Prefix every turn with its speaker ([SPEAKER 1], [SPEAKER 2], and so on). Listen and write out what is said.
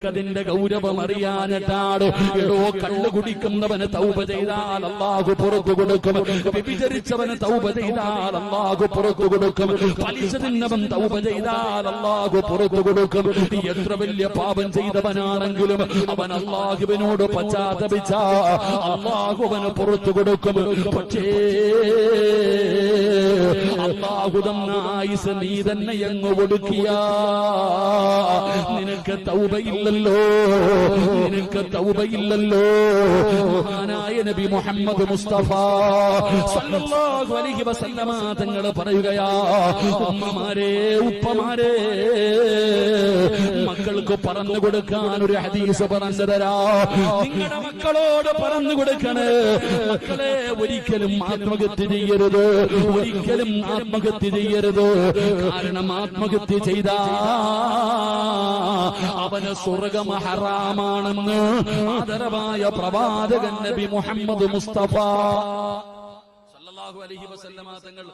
[SPEAKER 1] അതിന്റെ ഗൗരവം അറിയാനിട്ടാണ്. എടോ, കള്ളു കുടിക്കുന്നവന് തൗബ ചെയ്താൽ അല്ലാഹു പുറത്തു കൊടുക്കും. വ്യഭിചരിച്ചവന് തൗബ ചെയ്താൽ അല്ലാഹു പുറത്തു കൊടുക്കും. പലിശ തിന്നവൻ തൗബ ചെയ്താൽ അല്ലാഹു പുറത്തു കൊടുക്കും. എത്ര വലിയ പാപം ചെയ്തവനാണെങ്കിലും അവൻ അല്ലാഹുവിനോട് പശ്ചാത്തപിച്ച അല്ലാഹു അവന് പുറത്തു കൊടുക്കും. പക്ഷേ അല്ലാഹു തന്ന ആയുസ് നീ തന്നെ അങ്ങ് ഒടുക്കിയ നിനക്ക് തൗബയില്ലല്ലോ, നിനക്ക് തൗബയില്ലല്ലോ. മഹാനായ നബി മുഹമ്മദ് മുസ്തഫ സല്ലല്ലാഹു അലൈഹി വസല്ലമ തങ്ങൾ പറയുകയാ, ഉമ്മമാരെ, ഉപ്പമാരെ, മക്കൾക്ക് പറഞ്ഞു കൊടുക്കാൻ ഒരു ഹദീസ് പറഞ്ഞു തരാ. നിങ്ങളുടെ മക്കളോട് പറഞ്ഞു കൊടുക്കണേ, മക്കളെ ഒരിക്കലും ആത്മഹത്യ ചെയ്യരുത്, ഒരിക്കലും ആത്മഹത്യ ചെയ്യരുത്. കാരണം ആത്മഹത്യ ചെയ്താ അവന് സ്വർഗ്ഗം ഹറാമാണെന്ന് ആദരവായ പ്രവാചകൻ നബി മുഹമ്മദ് മുസ്തഫ സല്ലല്ലാഹു അലൈഹി വസല്ലമ തങ്ങൾ